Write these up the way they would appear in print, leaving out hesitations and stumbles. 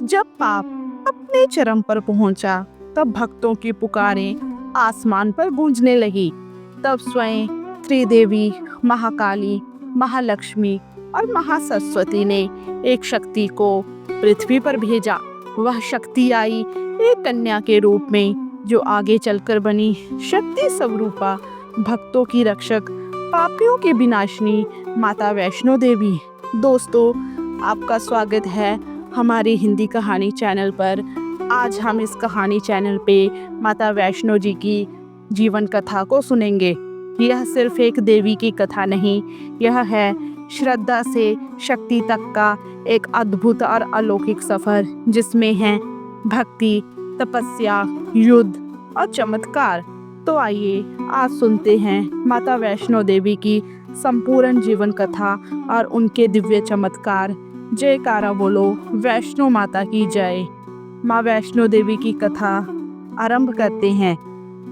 जब पाप अपने चरम पर पहुंचा, तब भक्तों की पुकारें आसमान पर गूंजने लगी। तब स्वयं त्रिदेवी, महाकाली, महालक्ष्मी और महासरस्वती ने एक शक्ति को पृथ्वी पर भेजा। वह शक्ति आई एक कन्या के रूप में, जो आगे चलकर बनी शक्ति स्वरूपा, भक्तों की रक्षक, पापियों की विनाशिनी माता वैष्णो देवी। दोस्तों, आपका स्वागत है हमारी हिंदी कहानी चैनल पर। आज हम इस कहानी चैनल पे माता वैष्णो जी की जीवन कथा को सुनेंगे। यह सिर्फ एक देवी की कथा नहीं, यह है श्रद्धा से शक्ति तक का एक अद्भुत और अलौकिक सफर, जिसमें है भक्ति, तपस्या, युद्ध और चमत्कार। तो आइए आज सुनते हैं माता वैष्णो देवी की संपूर्ण जीवन कथा और उनके दिव्य चमत्कार। जयकारा बोलो, वैष्णो माता की जय। माँ वैष्णो देवी की कथा आरंभ करते हैं।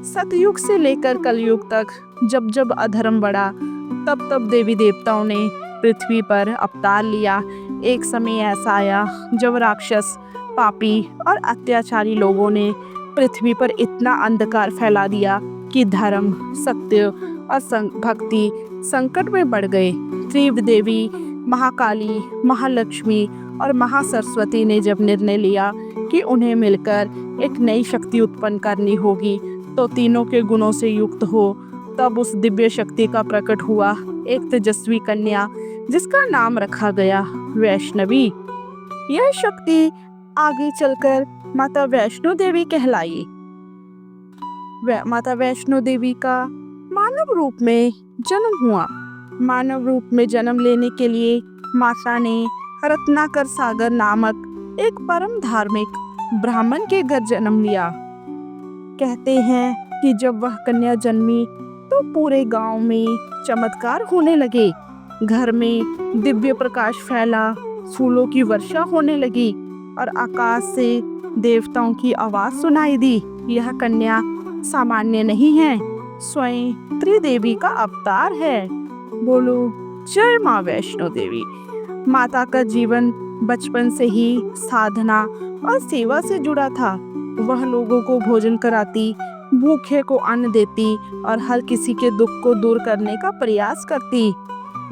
सतयुग से लेकर कलयुग तक जब जब अधर्म बढ़ा, तब तब देवी देवताओं ने पृथ्वी पर अवतार लिया। एक समय ऐसा आया जब राक्षस, पापी और अत्याचारी लोगों ने पृथ्वी पर इतना अंधकार फैला दिया कि धर्म, सत्य और भक्ति संकट में बढ़ गए। त्रिदेवी, महाकाली, महालक्ष्मी और महासरस्वती ने जब निर्णय लिया कि उन्हें मिलकर एक नई शक्ति उत्पन्न करनी होगी, तो तीनों के गुणों से युक्त हो, तब उस दिव्य शक्ति का प्रकट हुआ एक तेजस्वी कन्या, जिसका नाम रखा गया वैष्णवी। यह शक्ति आगे चलकर माता वैष्णो देवी कहलाई। माता वैष्णो देवी का मानव रूप में जन्म हुआ। मानव रूप में जन्म लेने के लिए माता ने रत्नाकर सागर नामक एक परम धार्मिक ब्राह्मण के घर जन्म लिया। कहते हैं कि जब वह कन्या जन्मी तो पूरे गांव में चमत्कार होने लगे। घर में दिव्य प्रकाश फैला, फूलों की वर्षा होने लगी और आकाश से देवताओं की आवाज सुनाई दी। यह कन्या सामान्य नहीं है, स्वयं त्रिदेवी का अवतार है। बोलो जय माँ वैष्णो देवी। माता का जीवन बचपन से ही साधना और सेवा से जुड़ा था। वह लोगों को भोजन कराती, भूखे को अन्न देती और हर किसी के दुख को दूर करने का प्रयास करती।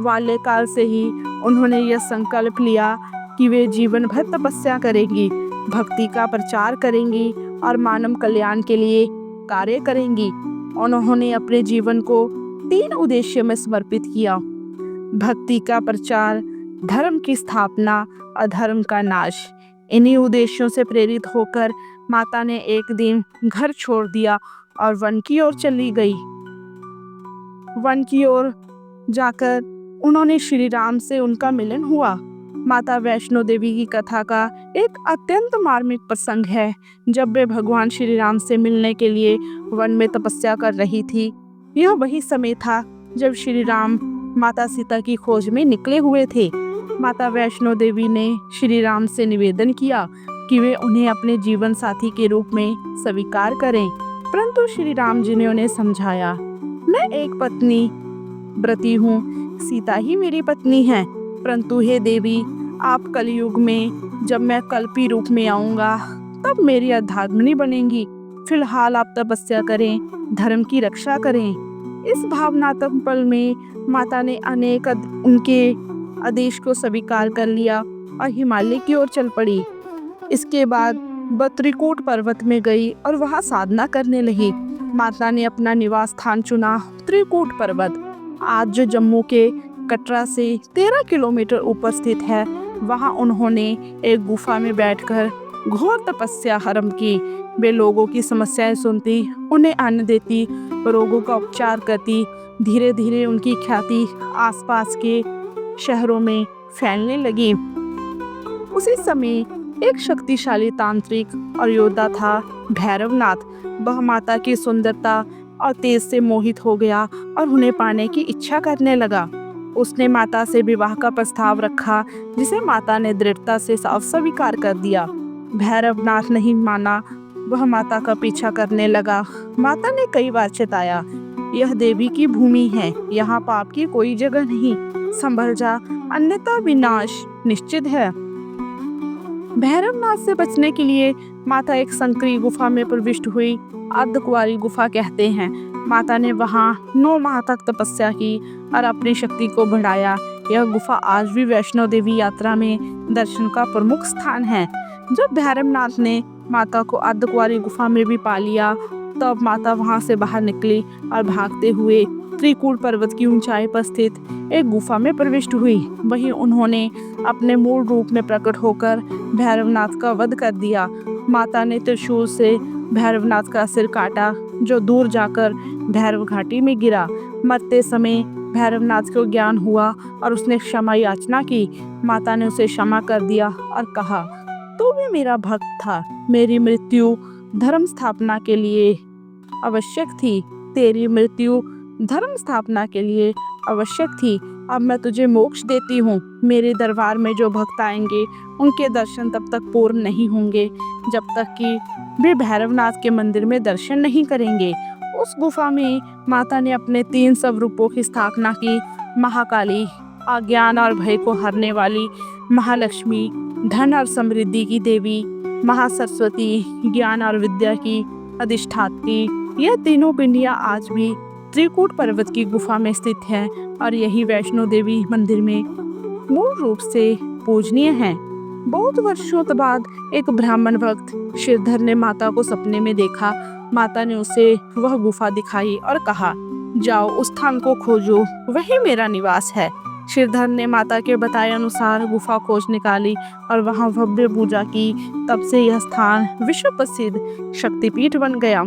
बाल्यकाल से ही उन्होंने यह संकल्प लिया कि वे जीवन भर तपस्या करेंगी, भक्ति का प्रचार करेंगी और मानव कल्याण के लिए कार्य करेंगी। उन्होंने अपने जीवन को 3 उद्देश्य में समर्पित किया: भक्ति का प्रचार, धर्म की स्थापना, अधर्म का नाश। इन्हीं उद्देश्यों से प्रेरित होकर माता ने एक दिन घर छोड़ दिया और वन की ओर चली गई। वन की ओर जाकर उन्होंने श्री राम से उनका मिलन हुआ। माता वैष्णो देवी की कथा का एक अत्यंत मार्मिक प्रसंग है। जब वे भगवान श्री राम से मिलने के लिए वन में तपस्या कर रही थी, यह वही समय था जब श्री राम माता सीता की खोज में निकले हुए थे। माता वैष्णो देवी ने श्री राम से निवेदन किया कि वे उन्हें अपने जीवन साथी के रूप में स्वीकार करें, परंतु श्री राम जी ने उन्हें समझाया, मैं एक पत्नी व्रती हूँ, सीता ही मेरी पत्नी है। परंतु हे देवी, आप कलयुग में जब मैं कल्पी रूप में आऊंगा, तब मेरी अर्धांगिनी बनेंगी। फिलहाल आप तपस्या करें, धर्म की रक्षा करें। इस भावनात्मक पल में माता ने उनके आदेश को स्वीकार कर लिया और हिमालय की ओर चल पड़ी। इसके बाद त्रिकूट पर्वत में गई और वहां साधना करने लगी। माता ने अपना निवास स्थान चुना त्रिकूट पर्वत, आज जो जम्मू के कटरा से 13 किलोमीटर ऊपर स्थित है। वहां उन्होंने एक गुफा में बैठकर घोर तपस्या आरंभ की। वे लोगों की समस्याएं सुनती, उन्हें अन्न देती, रोगों का उपचार करती। धीरे धीरे उनकी ख्याति आसपास के शहरों में फैलने लगी। उसी समय एक शक्तिशाली तांत्रिक और योद्धा था, भैरवनाथ। वह माता की सुंदरता और तेज से मोहित हो गया और उन्हें पाने की इच्छा करने लगा। उसने माता से विवाह का प्रस्ताव रखा, जिसे माता ने दृढ़ता से साफ स्वीकार कर दिया। भैरवनाथ नहीं माना, वह माता का पीछा करने लगा। माता ने कई बार चेताया, यह देवी की भूमि है, यहाँ पाप की कोई जगह नहीं, संभल जा, अन्यथा विनाश निश्चित है। भैरवनाथ से बचने के लिए माता एक संकरी गुफा में प्रविष्ट हुई। अर्धकुंवारी गुफा कहते हैं। माता ने वहां 9 माह तक तपस्या की और अपनी शक्ति को बढ़ाया। यह गुफा आज भी वैष्णो देवी यात्रा में दर्शन का प्रमुख स्थान है। जब भैरवनाथ ने माता को अर्धकुंवारी गुफा में भी पा लिया, तब माता वहां से बाहर निकली और भागते हुए त्रिकूट पर्वत की ऊंचाई पर स्थित एक गुफा में प्रविष्ट हुई। वहीं उन्होंने अपने मूल रूप में प्रकट होकर भैरवनाथ का वध कर दिया। माता ने त्रिशूल से भैरवनाथ का सिर काटा, जो दूर जाकर भैरव घाटी में गिरा। मरते समय भैरवनाथ को ज्ञान हुआ और उसने क्षमा याचना की। माता ने उसे क्षमा कर दिया और कहा, तू भी मेरा भक्त था। मेरी मृत्यु धर्म स्थापना के लिए आवश्यक थी। तेरी मृत्यु धर्म स्थापना के लिए आवश्यक थी। अब मैं तुझे मोक्ष देती हूँ। मेरे दरबार में जो भक्त आएंगे उनके दर्शन तब तक पूर्ण नहीं होंगे जब तक कि वे भैरवनाथ के मंदिर में दर्शन नहीं करेंगे। उस गुफा में माता ने अपने 3 स्वरूपों की स्थापना की। महाकाली, अज्ञान और भय को हरने वाली; महालक्ष्मी, धन और समृद्धि की देवी; महासरस्वती, ज्ञान और विद्या की अधिष्ठात्री। यह तीनों पिंडियां आज भी त्रिकूट पर्वत की गुफा में स्थित है और यही वैष्णो देवी मंदिर में मूल रूप से पूजनीय है। बहुत वर्षों बाद एक ब्राह्मण भक्त श्रीधर ने माता को सपने में देखा। माता ने उसे वह गुफा दिखाई और कहा, जाओ उस स्थान को खोजो, वही मेरा निवास है। श्रीधर ने माता के बताए अनुसार गुफा खोज निकाली और वहां भव्य पूजा की। तब से यह स्थान विश्व प्रसिद्ध शक्तिपीठ बन गया।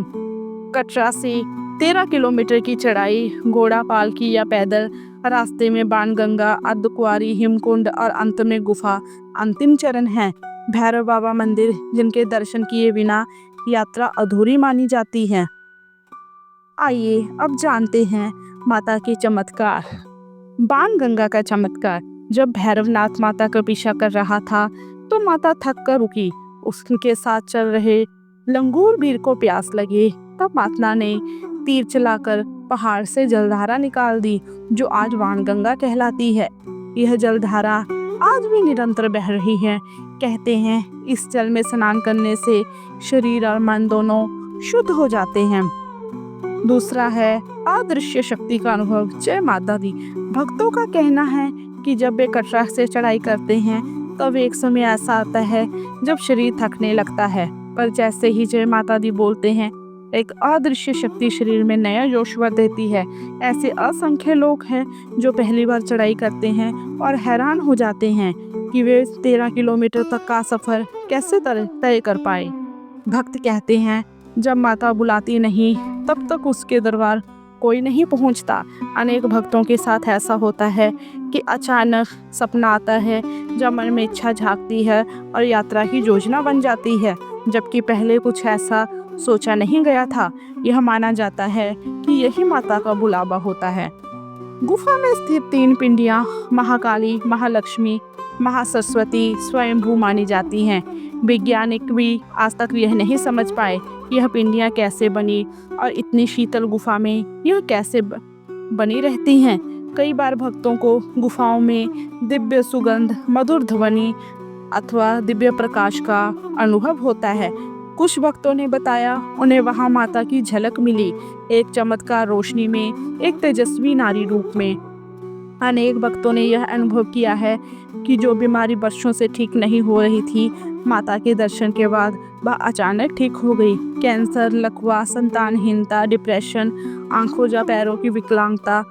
कटरा से 13 किलोमीटर की चढ़ाई, घोड़ा, पालकी या पैदल रास्ते में बाणगंगा, अर्धकुंवारी, हिमकुंड और अंत में गुफा अंतिम चरण है। भैरव बाबा मंदिर, जिनके दर्शन किए बिना यात्रा अधूरी मानी जाती है। आइए अब जानते हैं माता के चमत्कार। बाणगंगा का चमत्कार। जब भैरवनाथ माता का पीछा कर रहा था तो माता थक कर रुकी। उसके साथ चल रहे लंगूर वीर को प्यास लगी। तब माता ने तीर चलाकर पहाड़ से जलधारा निकाल दी, जो आज बाणगंगा कहलाती है। यह जलधारा आज भी निरंतर बह रही है। कहते हैं इस जल में स्नान करने से शरीर और मन दोनों शुद्ध हो जाते हैं। दूसरा है अदृश्य शक्ति का अनुभव। जय माता दी। भक्तों का कहना है कि जब वे कटरा से चढ़ाई करते हैं तब एक समय ऐसा आता है जब शरीर थकने लगता है, पर जैसे ही जय माता दी बोलते हैं, एक अदृश्य शक्ति शरीर में नया जोश भर देती है। ऐसे असंख्य लोग हैं जो पहली बार चढ़ाई करते हैं और हैरान हो जाते हैं कि वे 13 किलोमीटर तक का सफर कैसे तय कर पाए। भक्त कहते हैं जब माता बुलाती नहीं तब तक उसके दरबार कोई नहीं पहुंचता। अनेक भक्तों के साथ ऐसा होता है कि अचानक सपना आता है, जब मन में इच्छा झांकती है और यात्रा की योजना बन जाती है, जबकि पहले कुछ ऐसा सोचा नहीं गया था। यह माना जाता है कि यही माता का बुलावा होता है। गुफा में स्थित 3 पिंडियां महाकाली, महालक्ष्मी, महासरस्वती स्वयंभू मानी जाती हैं। वैज्ञानिक भी आज तक यह नहीं समझ पाए यह पिंडियां कैसे बनी और इतनी शीतल गुफा में यह कैसे बनी रहती हैं। कई बार भक्तों को गुफाओं में दिव्य सुगंध, मधुर ध्वनि अथवा दिव्य प्रकाश का अनुभव होता है। कुछ भक्तों ने बताया उन्हें वहां माता की झलक मिली, एक चमत्कार रोशनी में, एक तेजस्वी नारी रूप में। अनेक भक्तों ने यह अनुभव किया है कि जो बीमारी वर्षों से ठीक नहीं हो रही थी, माता के दर्शन के बाद वह अचानक ठीक हो गई। कैंसर, लकवा, संतानहीनता, डिप्रेशन, आंखों या पैरों की विकलांगता,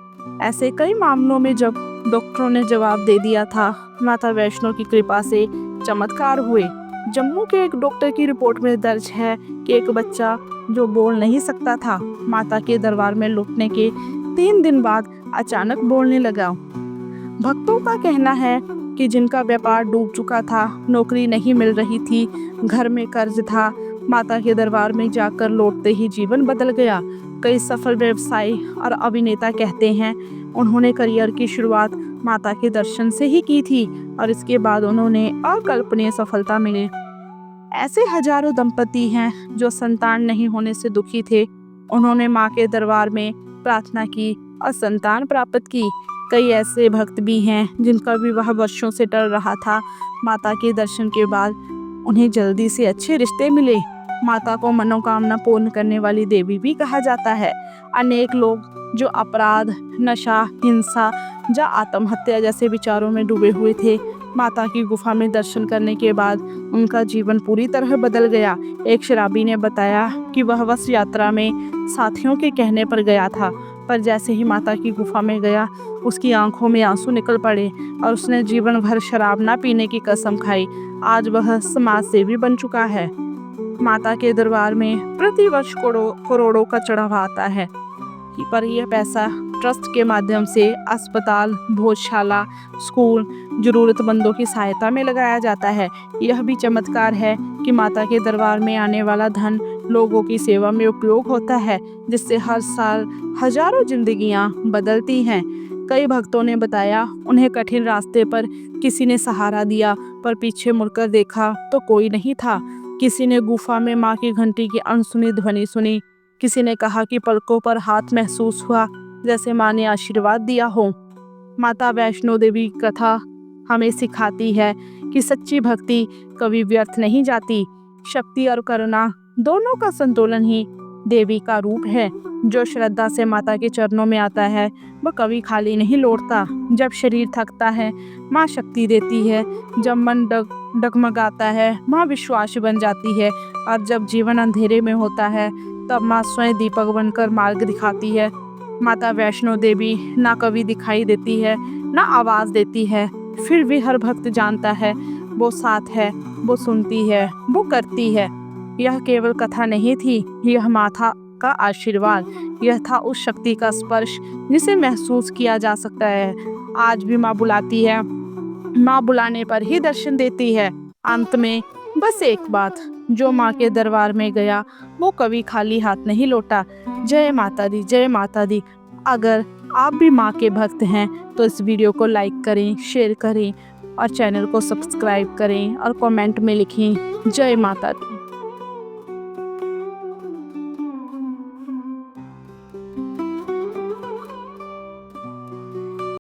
ऐसे कई मामलों में जब डॉक्टरों ने जवाब दे दिया था, माता वैष्णो की कृपा से चमत्कार हुए। जम्मू के एक डॉक्टर की रिपोर्ट में दर्ज है कि एक बच्चा जो बोल नहीं सकता था, माता के दरबार में लौटने के 3 दिन बाद अचानक बोलने लगा। भक्तों का कहना है कि जिनका व्यापार डूब चुका था, नौकरी नहीं मिल रही थी, घर में कर्ज था, माता के दरबार में जाकर लौटते ही जीवन बदल गया। कई सफल व्यवसायी और अभिनेता कहते हैं उन्होंने करियर की शुरुआत माता के दर्शन से ही की थी और इसके बाद उन्होंने अकल्पनीय सफलता मिली। ऐसे हजारों दंपति हैं जो संतान नहीं होने से दुखी थे, उन्होंने माँ के दरबार में प्रार्थना की और संतान प्राप्त की। कई ऐसे भक्त भी हैं जिनका विवाह वर्षों से टल रहा था, माता के दर्शन के बाद उन्हें जल्दी से अच्छे रिश्ते मिले। माता को मनोकामना पूर्ण करने वाली देवी भी कहा जाता है। अनेक लोग जो अपराध, नशा, हिंसा या आत्महत्या जैसे विचारों में डूबे हुए थे, माता की गुफा में दर्शन करने के बाद उनका जीवन पूरी तरह बदल गया। एक शराबी ने बताया कि वह बस यात्रा में साथियों के कहने पर गया था, पर जैसे ही माता की गुफा में गया, उसकी आंखों में आंसू निकल पड़े और उसने जीवन भर शराब ना पीने की कसम खाई। आज वह समाज सेवी बन चुका है। माता के दरबार में प्रतिवर्ष करोड़ों का चढ़ावा आता है, पर यह पैसा ट्रस्ट के माध्यम से अस्पताल, भोजशाला, स्कूल, जरूरतमंदों की सहायता में लगाया जाता है। यह भी चमत्कार है कि माता के दरबार में आने वाला धन लोगों की सेवा में उपयोग होता है, जिससे हर साल हजारों जिंदगियां बदलती हैं। कई भक्तों ने बताया उन्हें कठिन रास्ते पर किसी ने सहारा दिया, पर पीछे मुड़कर देखा तो कोई नहीं था। किसी ने गुफा में माँ की घंटी की अनसुनी ध्वनि सुनी। किसी ने कहा कि पलकों पर हाथ महसूस हुआ, जैसे माँ ने आशीर्वाद दिया हो। माता वैष्णो देवी कथा हमें सिखाती है कि सच्ची भक्ति कभी व्यर्थ नहीं जाती। शक्ति और करुणा दोनों का संतुलन ही देवी का रूप है। जो श्रद्धा से माता के चरणों में आता है, वह कभी खाली नहीं लौटता। जब शरीर थकता है, माँ शक्ति देती है। जब मन डगमगाता है, माँ विश्वास बन जाती है। और जब जीवन अंधेरे में होता है, तब माँ स्वयं दीपक बनकर मार्ग दिखाती है। माता वैष्णो देवी ना कभी दिखाई देती है, ना आवाज देती है, फिर भी हर भक्त जानता है वो साथ है, वो सुनती है, वो करती है। यह केवल कथा नहीं थी, यह माता का आशीर्वाद। यह था उस शक्ति का स्पर्श जिसे महसूस किया जा सकता है। आज भी माँ बुलाती है, माँ बुलाने पर ही दर्शन देती है। अंत में बस एक बात, जो माँ के दरबार में गया वो कभी खाली हाथ नहीं लौटा। जय माता दी, जय माता दी। अगर आप भी माँ के भक्त हैं तो इस वीडियो को लाइक करें, शेयर करें और चैनल को सब्सक्राइब करें और कमेंट में लिखें जय माता दी।